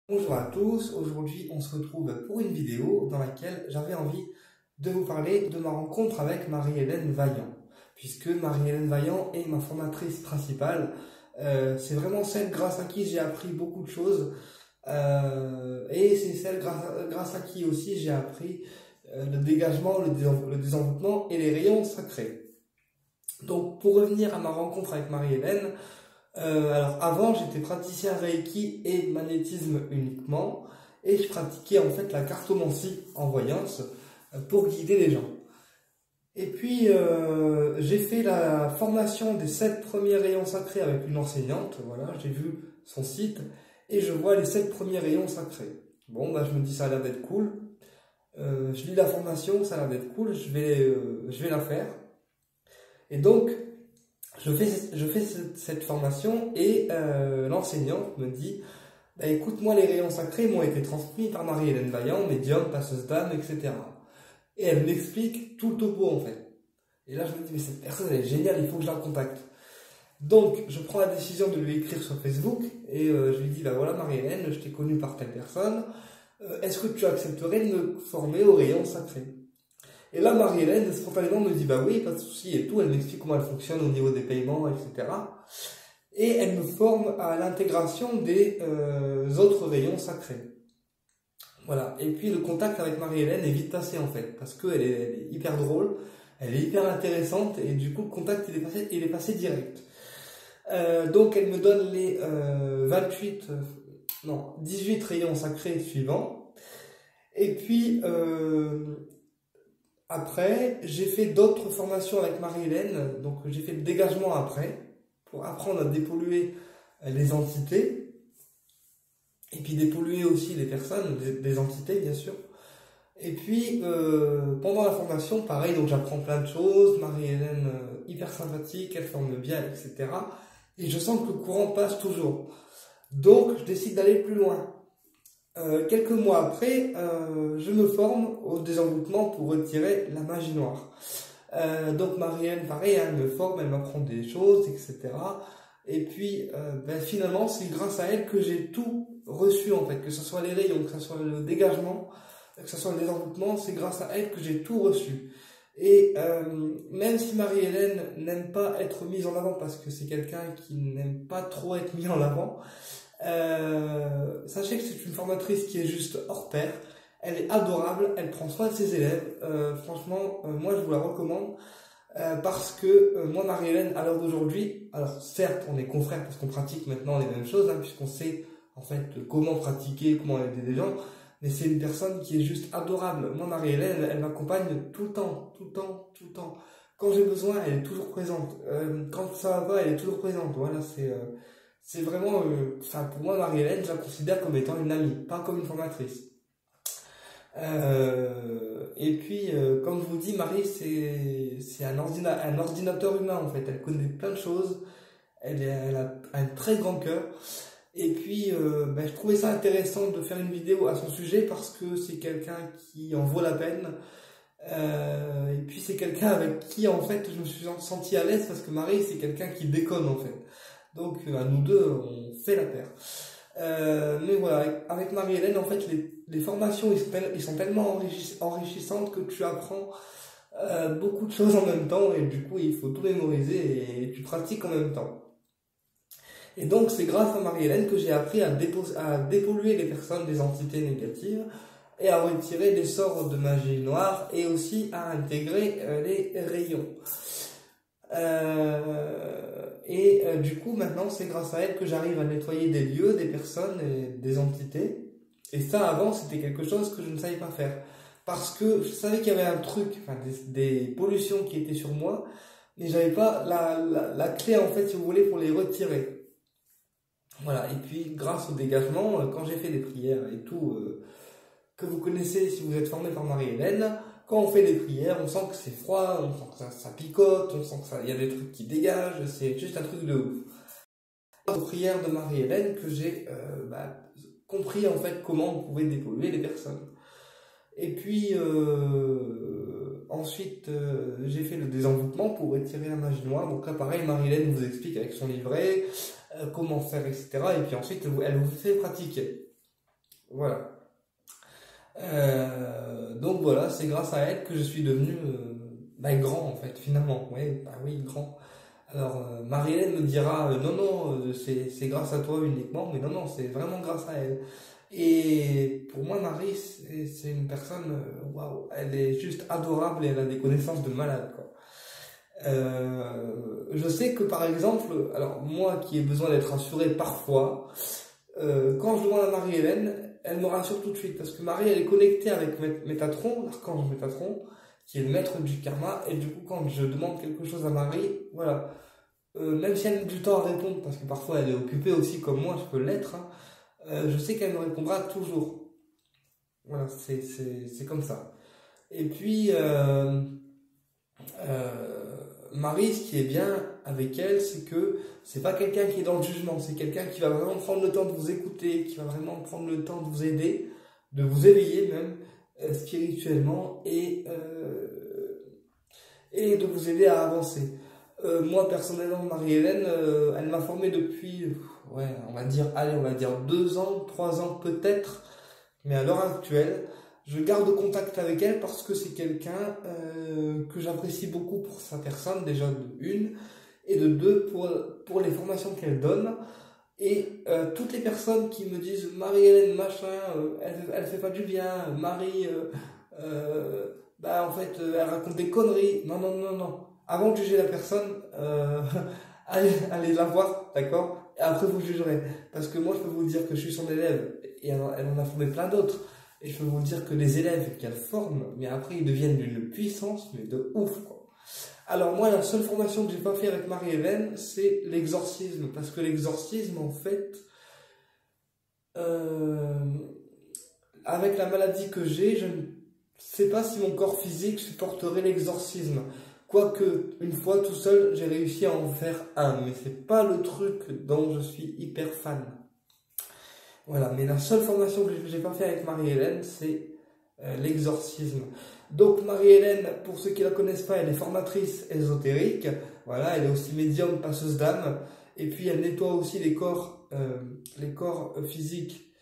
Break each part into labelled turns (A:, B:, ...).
A: Bonjour à tous, aujourd'hui on se retrouve pour une vidéo dans laquelle j'avais envie de vous parler de ma rencontre avec Marie-Hélène Vaillant, puisque Marie-Hélène Vaillant est ma formatrice principale. C'est vraiment celle grâce à qui j'ai appris beaucoup de choses, et c'est celle grâce à qui aussi j'ai appris le dégagement, le désenvoûtement et les rayons sacrés. Donc pour revenir à ma rencontre avec Marie-Hélène, alors avant j'étais praticien Reiki et magnétisme uniquement et je pratiquais en fait la cartomancie en voyance pour guider les gens. Et puis j'ai fait la formation des 7 premiers rayons sacrés avec une enseignante, voilà, j'ai vu son site et je vois les 7 premiers rayons sacrés. Bon bah je me dis ça a l'air d'être cool, je lis la formation, ça a l'air d'être cool, je vais la faire. Et donc je fais cette formation et l'enseignante me dit bah, écoute, moi, les rayons sacrés m'ont été transmis par Marie-Hélène Vaillant, médium, passeuse d'âme, etc. Et elle m'explique tout le topo en fait. Et là, je me dis mais cette personne elle est géniale, il faut que je la contacte. Donc, je prends la décision de lui écrire sur Facebook et je lui dis bah voilà, Marie-Hélène, je t'ai connue par telle personne, est-ce que tu accepterais de me former aux rayons sacrés? Et là, Marie-Hélène, spontanément, me dit, bah oui, pas de souci et tout. Elle m'explique comment elle fonctionne au niveau des paiements, etc. Et elle me forme à l'intégration des autres rayons sacrés. Voilà. Et puis, le contact avec Marie-Hélène est vite passé, en fait, parce qu'elle elle est hyper drôle, elle est hyper intéressante, et du coup, le contact, il est passé direct. Donc, elle me donne les 18 rayons sacrés suivants. Et puis, après, j'ai fait d'autres formations avec Marie-Hélène, donc j'ai fait le dégagement après, pour apprendre à dépolluer les entités, et puis dépolluer aussi les personnes, des entités bien sûr. Et puis, pendant la formation, pareil, donc j'apprends plein de choses, Marie-Hélène hyper sympathique, elle forme bien, etc. Et je sens que le courant passe toujours. Donc, je décide d'aller plus loin. Quelques mois après, je me forme au désenvoûtement pour retirer la magie noire. Donc Marielle, pareil, elle me forme, elle m'apprend des choses, etc. Et puis, finalement, c'est grâce à elle que j'ai tout reçu, en fait, que ce soit les rayons, que ce soit le dégagement, que ce soit le désenvoûtement, c'est grâce à elle que j'ai tout reçu. Et même si Marie-Hélène n'aime pas être mise en avant, parce que c'est quelqu'un qui n'aime pas trop être mis en avant, sachez que c'est une formatrice qui est juste hors pair. Elle est adorable, elle prend soin de ses élèves. Franchement, moi je vous la recommande parce que moi Marie-Hélène, à l'heure d'aujourd'hui, alors certes on est confrères parce qu'on pratique maintenant les mêmes choses, hein, puisqu'on sait en fait comment pratiquer, comment aider des gens, mais c'est une personne qui est juste adorable. Moi Marie-Hélène, elle m'accompagne tout le temps, tout le temps, tout le temps. Quand j'ai besoin, elle est toujours présente. Quand ça va pas, elle est toujours présente. Voilà, c'est vraiment, pour moi, Marie-Hélène, je la considère comme étant une amie, pas comme une formatrice. Et puis, comme je vous dis, Marie, c'est un ordinateur humain, en fait. Elle connaît plein de choses. Elle a un très grand cœur. Et puis, je trouvais ça intéressant de faire une vidéo à son sujet parce que c'est quelqu'un qui en vaut la peine. Et puis, c'est quelqu'un avec qui, en fait, je me suis senti à l'aise parce que Marie, c'est quelqu'un qui déconne, en fait. Donc à nous deux, on fait la paire. Mais voilà, avec Marie-Hélène, en fait, les formations, ils sont tellement enrichissantes que tu apprends beaucoup de choses en même temps et du coup, il faut tout mémoriser et tu pratiques en même temps. Et donc, c'est grâce à Marie-Hélène que j'ai appris à dépolluer les personnes des entités négatives et à retirer les sorts de magie noire et aussi à intégrer les rayons. Du coup, maintenant, c'est grâce à elle que j'arrive à nettoyer des lieux, des personnes et des entités. Et ça, avant, c'était quelque chose que je ne savais pas faire. Parce que je savais qu'il y avait un truc, enfin, des pollutions qui étaient sur moi, mais j'avais pas la clé, en fait, si vous voulez, pour les retirer. Voilà. Et puis, grâce au dégagement, quand j'ai fait des prières et tout, que vous connaissez si vous êtes formé par Marie-Hélène, quand on fait des prières, on sent que c'est froid, on sent que ça picote, on sent que il y a des trucs qui dégagent, c'est juste un truc de ouf. Aux prières de Marie-Hélène que j'ai compris en fait comment on pouvait dépolluer les personnes. Et puis ensuite j'ai fait le désenvoûtement pour retirer la magie noire. Donc là pareil, Marie-Hélène vous explique avec son livret comment faire, etc. Et puis ensuite elle vous fait pratiquer. Voilà. Donc voilà, c'est grâce à elle que je suis devenu grand en fait, finalement. Oui, bah oui, grand. Alors, Marie-Hélène me dira non, non, c'est grâce à toi uniquement, mais non, non, c'est vraiment grâce à elle. Et pour moi, Marie, c'est une personne, waouh, elle est juste adorable et elle a des connaissances de malade, quoi. Je sais que par exemple, alors moi qui ai besoin d'être rassuré parfois, quand je demande à Marie-Hélène, elle me rassure tout de suite parce que Marie, elle est connectée avec Métatron, l'archange Métatron, qui est le maître du karma, et du coup, quand je demande quelque chose à Marie, voilà, même si elle met du temps à répondre, parce que parfois elle est occupée aussi comme moi, je peux l'être, hein, je sais qu'elle me répondra toujours. Voilà, c'est comme ça. Et puis, Marie, ce qui est bien avec elle, c'est que c'est pas quelqu'un qui est dans le jugement, c'est quelqu'un qui va vraiment prendre le temps de vous écouter, qui va vraiment prendre le temps de vous aider, de vous éveiller même spirituellement et de vous aider à avancer. Moi personnellement, Marie-Hélène, elle m'a formé depuis, ouais, on va dire 2 ans, 3 ans peut-être, mais à l'heure actuelle, je garde contact avec elle parce que c'est quelqu'un que j'apprécie beaucoup pour sa personne, déjà de une, et de deux pour les formations qu'elle donne. Et toutes les personnes qui me disent Marie-Hélène machin, elle fait pas du bien, Marie, en fait, elle raconte des conneries. Non, non, non, non. Avant de juger la personne, allez la voir, d'accord? Et après vous jugerez. Parce que moi, je peux vous dire que je suis son élève, et elle en a formé plein d'autres. Et je peux vous dire que les élèves qu'elle forme, mais après ils deviennent d'une puissance, mais de ouf, quoi. Alors moi, la seule formation que j'ai pas fait avec Marie-Hélène, c'est l'exorcisme. Parce que l'exorcisme, en fait, euh, avec la maladie que j'ai, je ne sais pas si mon corps physique supporterait l'exorcisme. Quoique, une fois tout seul, j'ai réussi à en faire un. Mais c'est pas le truc dont je suis hyper fan. Voilà, mais la seule formation que j'ai pas fait avec Marie-Hélène, c'est l'exorcisme. Donc Marie-Hélène, pour ceux qui la connaissent pas, elle est formatrice ésotérique. Voilà, elle est aussi médium, passeuse d'âme. Et puis elle nettoie aussi les corps physiques,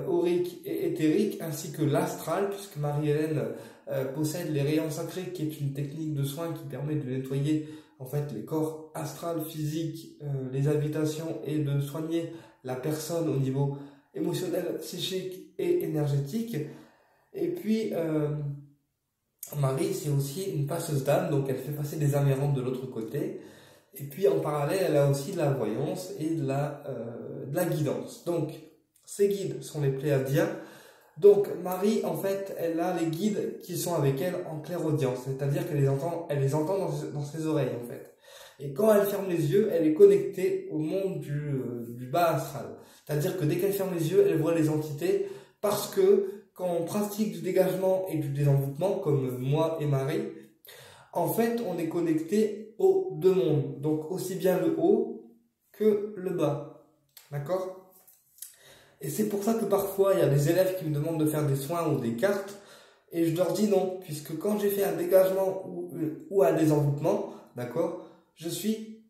A: auriques et éthériques, ainsi que l'astral, puisque Marie-Hélène possède les rayons sacrés, qui est une technique de soin qui permet de nettoyer en fait les corps astral, physiques, les habitations et de soigner la personne au niveau émotionnel, psychique et énergétique. Et puis, Marie, c'est aussi une passeuse d'âme, donc elle fait passer des âmes errantes de l'autre côté. Et puis, en parallèle, elle a aussi de la voyance et de la guidance. Donc, ces guides sont les Pléiadiens. Donc, Marie, en fait, elle a les guides qui sont avec elle en clairaudience, c'est-à-dire qu'elle les entend dans ses oreilles, en fait. Et quand elle ferme les yeux, elle est connectée au monde du bas astral. C'est-à-dire que dès qu'elle ferme les yeux, elle voit les entités, parce que quand on pratique du dégagement et du désenvoûtement, comme moi et Marie, en fait, on est connecté aux deux mondes. Donc, aussi bien le haut que le bas. D'accord? Et c'est pour ça que parfois, il y a des élèves qui me demandent de faire des soins ou des cartes, et je leur dis non, puisque quand j'ai fait un dégagement ou un désenvoûtement, d'accord, je suis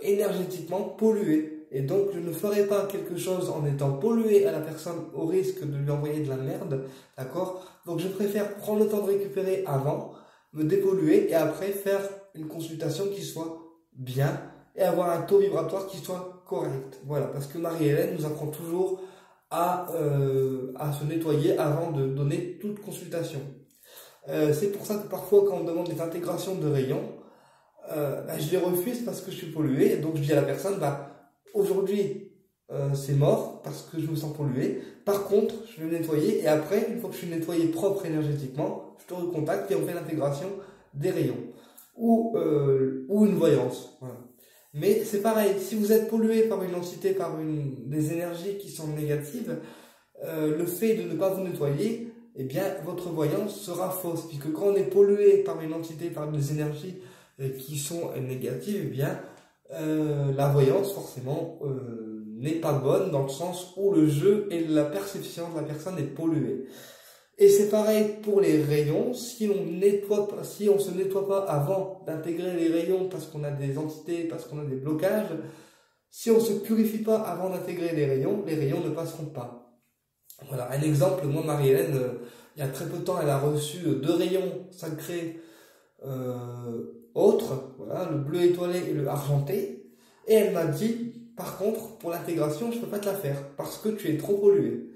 A: énergétiquement pollué. Et donc, je ne ferai pas quelque chose en étant pollué à la personne au risque de lui envoyer de la merde, d'accord? Donc, je préfère prendre le temps de récupérer avant, me dépolluer et après faire une consultation qui soit bien et avoir un taux vibratoire qui soit correct. Voilà, parce que Marie-Hélène nous apprend toujours à se nettoyer avant de donner toute consultation. C'est pour ça que parfois, quand on demande des intégrations de rayons, je les refuse parce que je suis pollué. Donc, je dis à la personne, aujourd'hui, c'est mort parce que je me sens pollué. Par contre, je vais me nettoyer et après, une fois que je suis nettoyé propre énergétiquement, je te recontacte et on fait l'intégration des rayons ou une voyance. Voilà. Mais c'est pareil, si vous êtes pollué par une entité, par des énergies qui sont négatives, le fait de ne pas vous nettoyer, eh bien, votre voyance sera fausse. Puisque quand on est pollué par une entité, par des énergies qui sont négatives, eh bien, la voyance, forcément, n'est pas bonne dans le sens où le jeu et la perception de la personne est polluée. Et c'est pareil pour les rayons, si on se nettoie pas avant d'intégrer les rayons parce qu'on a des entités, parce qu'on a des blocages, si on se purifie pas avant d'intégrer les rayons ne passeront pas. Voilà, un exemple, moi, Marie-Hélène, il y a très peu de temps, elle a reçu 2 rayons sacrés autres, voilà, le bleu étoilé et le argenté, et elle m'a dit, par contre, pour l'intégration, je ne peux pas te la faire, parce que tu es trop pollué.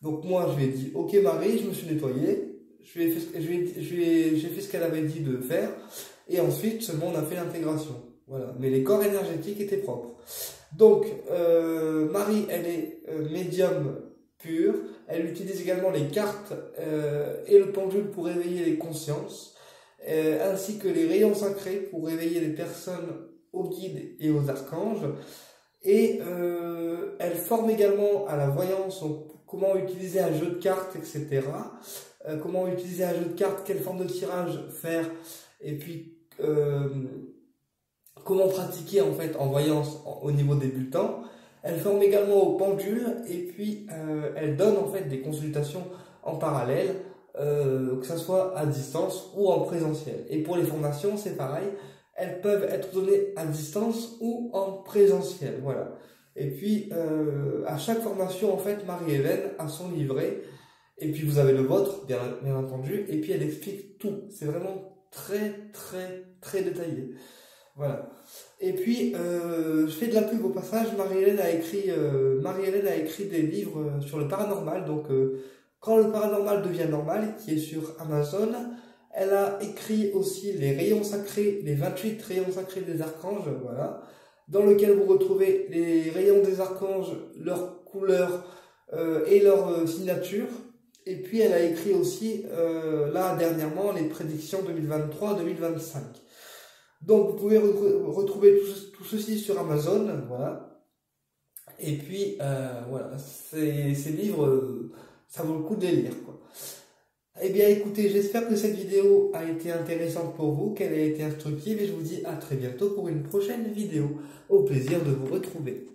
A: Donc moi, je lui ai dit, ok Marie, je me suis nettoyé, j'ai fait ce qu'elle avait dit de faire, et ensuite, seulement, on a fait l'intégration. Voilà, mais les corps énergétiques étaient propres. Donc, Marie, elle est médium pur. Elle utilise également les cartes et le pendule pour réveiller les consciences, ainsi que les rayons sacrés pour réveiller les personnes aux guides et aux archanges. Et elle forme également à la voyance, donc, comment utiliser un jeu de cartes, etc. Comment utiliser un jeu de cartes, quelle forme de tirage faire, et puis comment pratiquer en fait en voyance au niveau débutant. Elle forme également au pendule et puis elle donne en fait des consultations en parallèle, que ce soit à distance ou en présentiel. Et pour les formations, c'est pareil, elles peuvent être données à distance ou en présentiel. Voilà. Et puis à chaque formation, en fait, Marie-Hélène a son livret. Et puis vous avez le vôtre, bien entendu. Et puis elle explique tout. C'est vraiment très détaillé. Voilà. Et puis, je fais de la pub au passage. Marie-Hélène a écrit des livres sur le paranormal. Donc, quand le paranormal devient normal, qui est sur Amazon, elle a écrit aussi les rayons sacrés, les 28 rayons sacrés des archanges, voilà, dans lequel vous retrouvez les rayons des archanges, leur couleur et leur signature. Et puis, elle a écrit aussi, là, dernièrement, les prédictions 2023-2025. Donc, vous pouvez retrouver tout ceci sur Amazon, voilà. Et puis, voilà, ces livres, ça vaut le coup de les lire, quoi. Eh bien, écoutez, j'espère que cette vidéo a été intéressante pour vous, qu'elle a été instructive, et je vous dis à très bientôt pour une prochaine vidéo. Au plaisir de vous retrouver.